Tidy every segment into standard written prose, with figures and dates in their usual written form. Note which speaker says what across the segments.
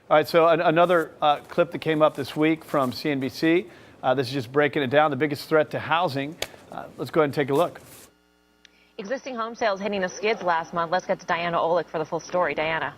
Speaker 1: All right, so another clip that came up this week from CNBC. This is just breaking it down, the biggest threat to housing. Let's go ahead and take a look.
Speaker 2: Existing home sales hitting the skids last month. Let's get to Diana Olick for the full story. Diana.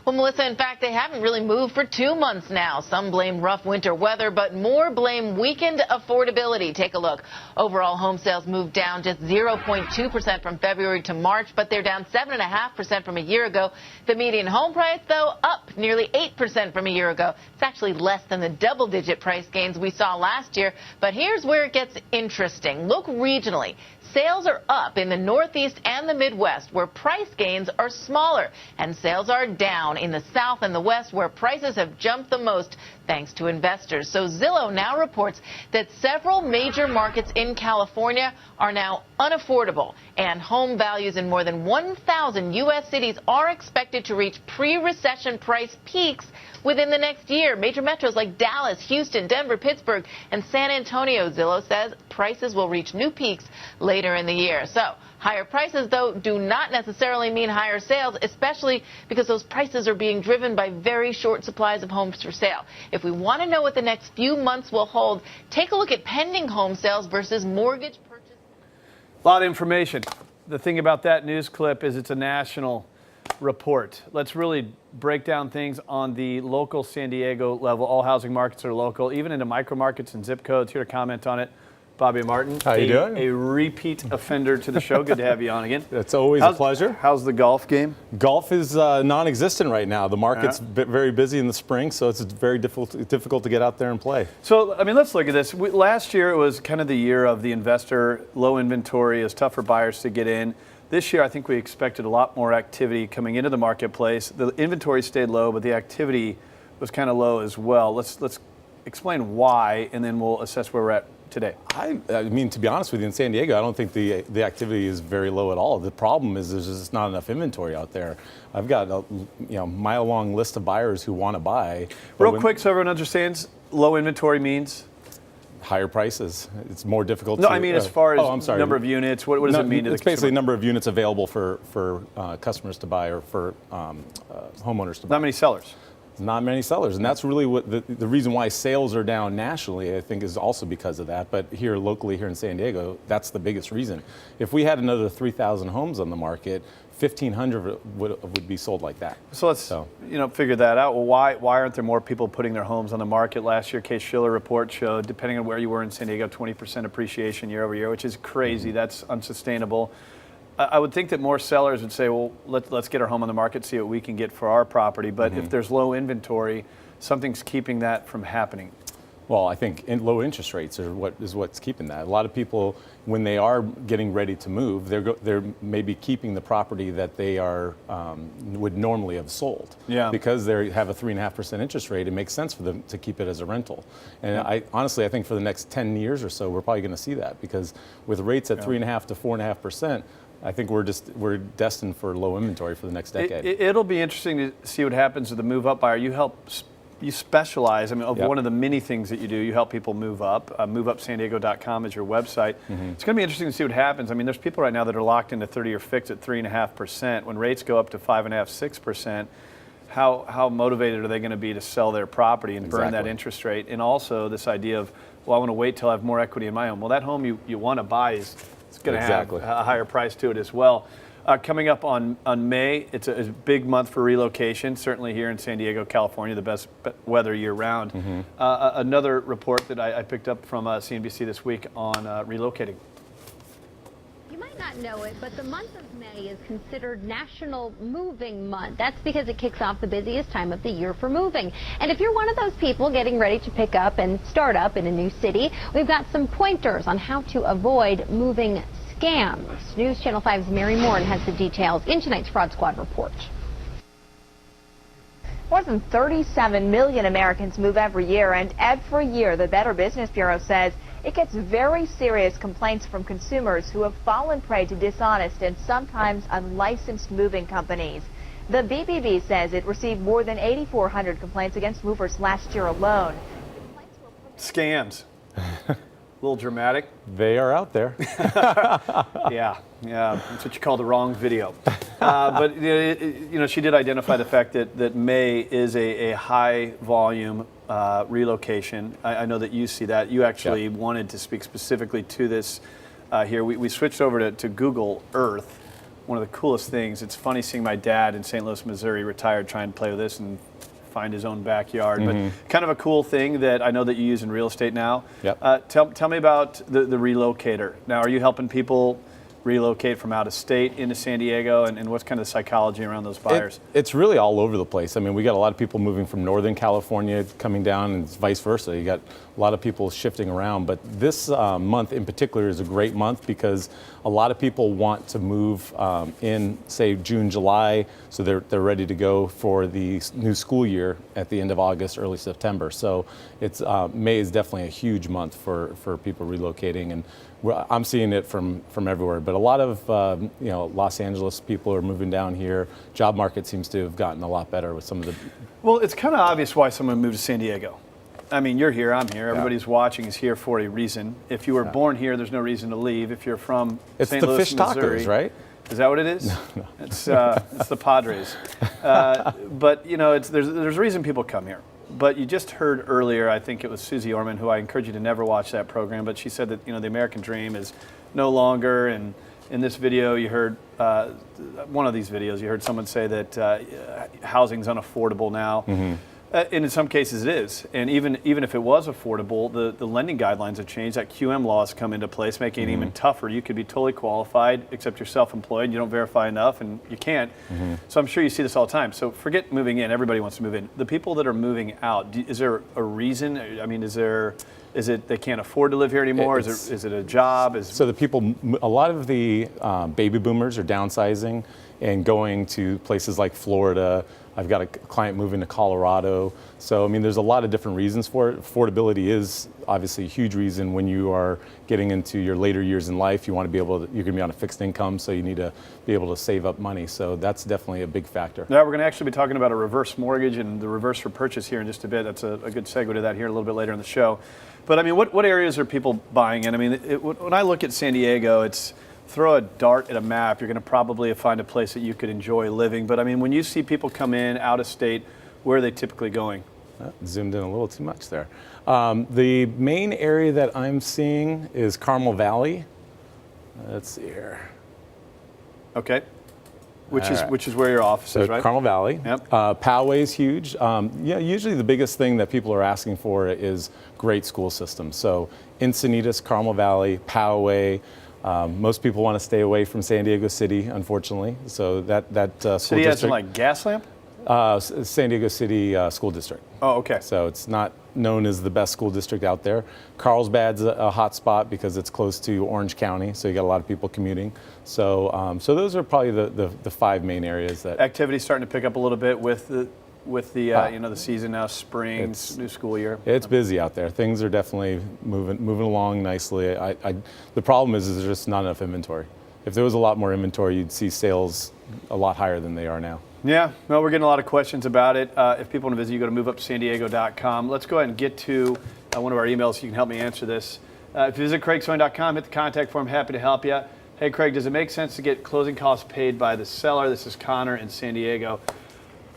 Speaker 3: Well, Melissa, in fact, they haven't really moved for 2 months now. Some blame rough winter weather, but more blame weakened affordability. Take a look. Overall home sales moved down just 0.2% from February to March, but they're down 7.5% from a year ago. The median home price, though, up nearly 8% from a year ago. It's actually less than the double-digit price gains we saw last year. But here's where it gets interesting. Look regionally. Sales are up in the Northeast and the Midwest, where price gains are smaller, and sales are down in the South and the West, where prices have jumped the most thanks to investors. So Zillow now reports that several major markets in California are now unaffordable, and home values in more than 1,000 U.S. cities are expected to reach pre-recession price peaks within the next year. Major metros like Dallas, Houston, Denver, Pittsburgh, and San Antonio, Zillow says prices will reach new peaks later in the year. So higher prices, though, do not necessarily mean higher sales, especially because those prices are being driven by very short supplies of homes for sale. If we want to know what the next few months will hold, take a look at pending home sales versus mortgage purchase.
Speaker 1: A lot of information. The thing about that news clip is it's a national report. Let's really break down things on the local San Diego level. All housing markets are local, even into micro markets and zip codes. Here to comment on it, Bobby Martin.
Speaker 4: How you doing?
Speaker 1: A repeat offender to the show. Good to have you on again.
Speaker 4: It's always a pleasure.
Speaker 1: How's the golf game?
Speaker 4: Golf is non-existent right now. The market's very busy in the spring, so it's very difficult to get out there and play.
Speaker 1: So, I mean, let's look at this. Last year, it was kind of the year of the investor, low inventory. It's tough for buyers to get in. This year, I think we expected a lot more activity coming into the marketplace. The inventory stayed low, but the activity was kind of low as well. Let's explain why, and then we'll assess where we're at today.
Speaker 4: I mean, to be honest with you, in San Diego, I don't think the activity is very low at all. The problem is there's just not enough inventory out there. I've got a mile-long list of buyers who want to buy.
Speaker 1: Real quick, so everyone understands, low inventory means?
Speaker 4: Higher prices. It's more difficult.
Speaker 1: No, I mean as far as number of units. What does it mean to the
Speaker 4: It's basically number of units available for customers to buy or for homeowners to buy.
Speaker 1: Not many sellers.
Speaker 4: Not many sellers, and that's really what the reason why sales are down nationally, I think, is also because of that. But here locally, here in San Diego, that's the biggest reason. If we had another 3,000 homes on the market, 1,500 would be sold like that.
Speaker 1: So let's figure that out. Well, why aren't there more people putting their homes on the market? Last year, Case-Shiller report showed, depending on where you were in San Diego, 20% appreciation year over year, which is crazy. That's unsustainable. I would think that more sellers would say, well, let's get our home on the market, see what we can get for our property. But if there's low inventory, something's keeping that from happening.
Speaker 4: Well, I think low interest rates are what's keeping that. A lot of people, when they are getting ready to move, they're maybe keeping the property that they would normally have sold.
Speaker 1: Yeah.
Speaker 4: Because they have a 3.5% interest rate, it makes sense for them to keep it as a rental. And I think for the next 10 years or so, we're probably going to see that, because with rates at 3.5 to 4.5%. I think we're destined for low inventory for the next decade.
Speaker 1: It'll be interesting to see what happens with the move-up buyer. You specialize. I mean, one of the many things that you do, you help people move up. MoveUpSanDiego.com is your website. It's going to be interesting to see what happens. I mean, there's people right now that are locked into 30-year fixed at 3.5%. When rates go up to 5.5%, 6%, how motivated are they going to be to sell their property and burn that interest rate? And also this idea of, well, I want to wait till I have more equity in my home. Well, that home you want to buy is going to have a higher price to it as well. Coming up on May, it's a big month for relocation, certainly here in San Diego, California, the best weather year-round. Another report that I picked up from CNBC this week on relocating.
Speaker 5: You might not know it, but the month of May is considered National Moving Month. That's because it kicks off the busiest time of the year for moving. And if you're one of those people getting ready to pick up and start up in a new city, we've got some pointers on how to avoid moving scams. News Channel 5's Mary Moore has the details in tonight's Fraud Squad report.
Speaker 6: More than 37 million Americans move every year, and every year the Better Business Bureau says it gets very serious complaints from consumers who have fallen prey to dishonest and sometimes unlicensed moving companies. The BBB says it received more than 8,400 complaints against movers last year alone.
Speaker 1: Scams. little dramatic.
Speaker 4: They are out there.
Speaker 1: Yeah, that's what you call the wrong video. But she did identify the fact that May is a high volume relocation. I know that you see that. You actually wanted to speak specifically to this here. We switched over to Google Earth. One of the coolest things. It's funny seeing my dad in St. Louis, Missouri, retired, try and play with this and find his own backyard. But kind of a cool thing that I know that you use in real estate now.
Speaker 4: Yep.
Speaker 1: Tell me about the relocator. Now, are you helping people relocate from out of state into San Diego, and what's kind of the psychology around those buyers?
Speaker 4: It's really all over the place. I mean, we got a lot of people moving from Northern California coming down, and vice versa. You got a lot of people shifting around. But this month in particular is a great month because a lot of people want to move in, say, June, July, so they're ready to go for the new school year at the end of August, early September. So it's May is definitely a huge month for people relocating, and I'm seeing it from everywhere. But a lot of Los Angeles people are moving down here. Job market seems to have gotten a lot better with some of the.
Speaker 1: Well, it's kind of obvious why someone moved to San Diego. I mean, you're here, I'm here. Everybody's watching is here for a reason. If you were born here, there's no reason to leave. If you're from St. Louis,
Speaker 4: fish
Speaker 1: Missouri,
Speaker 4: tacos, right?
Speaker 1: Is that what it is? No. It's the Padres. But there's a reason people come here. But you just heard earlier, I think it was Susie Orman, who I encourage you to never watch that program, but she said that the American dream is no longer. And in this video, you heard one of these videos, you heard someone say that housing's unaffordable now. And in some cases it is. And even if it was affordable, the lending guidelines have changed. That QM law has come into place, making it even tougher. You could be totally qualified, except you're self-employed, you don't verify enough, and you can't. So I'm sure you see this all the time. So forget moving in. Everybody wants to move in. The people that are moving out, is there a reason? I mean, is it they can't afford to live here anymore? Is it a job?
Speaker 4: So the people, a lot of the baby boomers are downsizing and going to places like Florida. I've got a client moving to Colorado. So, I mean, there's a lot of different reasons for it. Affordability is obviously a huge reason when you are getting into your later years in life. You want to be able to, you're going to be on a fixed income, so you need to be able to save up money. So that's definitely a big factor.
Speaker 1: Yeah, we're going to actually be talking about a reverse mortgage and the reverse for purchase here in just a bit. That's a good segue to that here a little bit later in the show. But I mean, what areas are people buying in? I mean, when I look at San Diego, it's throw a dart at a map, you're going to probably find a place that you could enjoy living. But I mean, when you see people come in out of state, where are they typically going?
Speaker 4: Zoomed in a little too much there. The main area that I'm seeing is Carmel Valley. Let's see here.
Speaker 1: Okay. Which is where your office is, right?
Speaker 4: Carmel Valley.
Speaker 1: Yep.
Speaker 4: Poway is huge. Usually the biggest thing that people are asking for is great school systems. So Encinitas, Carmel Valley, Poway. Most people want to stay away from San Diego City, unfortunately. So that school
Speaker 1: City
Speaker 4: district.
Speaker 1: has like gas lamp?
Speaker 4: San Diego City School District.
Speaker 1: Oh, okay.
Speaker 4: So it's not known as the best school district out there. Carlsbad's a hot spot because it's close to Orange County, so you got a lot of people commuting. So those are probably the five main areas that.
Speaker 1: Activity starting to pick up a little bit with the the season now, spring, new school year.
Speaker 4: It's busy out there. Things are definitely moving along nicely. The problem is there's just not enough inventory. If there was a lot more inventory, you'd see sales a lot higher than they are now.
Speaker 1: Yeah, well, we're getting a lot of questions about it. If people want to visit, you go to moveupsandiego.com. Let's go ahead and get to one of our emails so you can help me answer this. If you visit craigsewing.com, hit the contact form. Happy to help you. Hey, Craig, does it make sense to get closing costs paid by the seller? This is Connor in San Diego.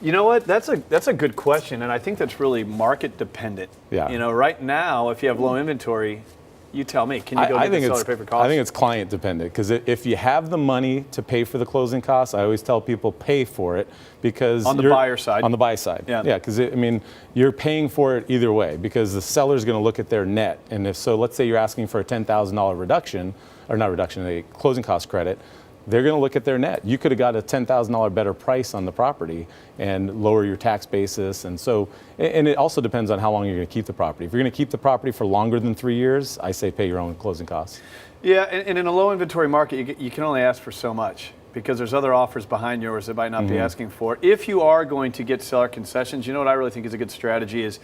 Speaker 1: You know what? That's a good question, and I think that's really market dependent.
Speaker 4: Yeah.
Speaker 1: Right now, if you have low inventory, you tell me. Can you go get the seller to pay for costs?
Speaker 4: I think it's client dependent because if you have the money to pay for the closing costs, I always tell people pay for it because
Speaker 1: on the buyer side.
Speaker 4: On the buy side.
Speaker 1: Yeah.
Speaker 4: Yeah, because you're paying for it either way because the seller's going to look at their net, and if so, let's say you're asking for a $10,000 reduction, or not reduction, a closing cost credit. They're going to look at their net. You could have got a $10,000 better price on the property and lower your tax basis. And it also depends on how long you're going to keep the property. If you're going to keep the property for longer than 3 years, I say pay your own closing costs.
Speaker 1: Yeah, and in a low inventory market, you can only ask for so much because there's other offers behind yours that might not be asking for. If you are going to get seller concessions, you know what I really think is a good strategy is,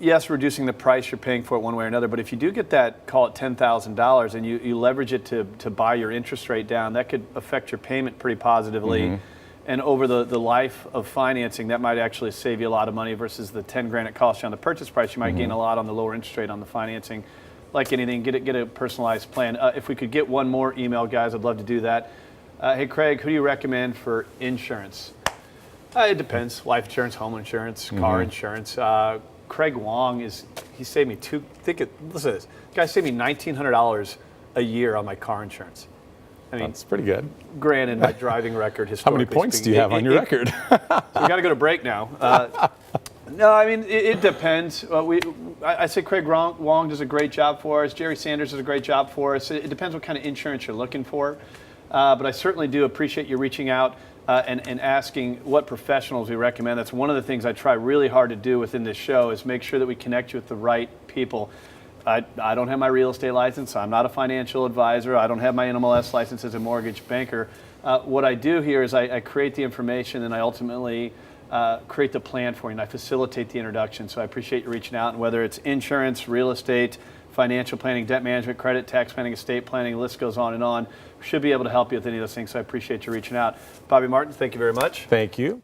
Speaker 1: yes, reducing the price you're paying for it one way or another, but if you do get that, call it $10,000, and you leverage it to buy your interest rate down, that could affect your payment pretty positively. And over the life of financing, that might actually save you a lot of money versus the $10,000 it costs you on the purchase price. You might gain a lot on the lower interest rate on the financing. like anything, get a personalized plan. If we could get one more email, guys, I'd love to do that. Hey, Craig, who do you recommend for insurance? It depends. Life insurance, home insurance, car insurance. Craig Wong he saved me listen to this. Guy saved me $1,900 a year on my car insurance. I mean,
Speaker 4: that's pretty good.
Speaker 1: Granted, my driving record
Speaker 4: How
Speaker 1: historically
Speaker 4: many points
Speaker 1: speaking,
Speaker 4: do you have on your record?
Speaker 1: So we got to go to break now. No, I mean, it depends. I say Craig Wong does a great job for us. Jerry Sanders does a great job for us. It depends what kind of insurance you're looking for. But I certainly do appreciate you reaching out and asking what professionals we recommend. That's one of the things I try really hard to do within this show is make sure that we connect you with the right people. I don't have my real estate license. I'm not a financial advisor. I don't have my NMLS license as a mortgage banker. What I do here is I create the information and I ultimately create the plan for you, and I facilitate the introduction. So I appreciate you reaching out, and whether it's insurance, real estate, financial planning, debt management, credit, tax planning, estate planning, the list goes on and on. We should be able to help you with any of those things, so I appreciate you reaching out. Bobby Martin, thank you very much.
Speaker 4: Thank you.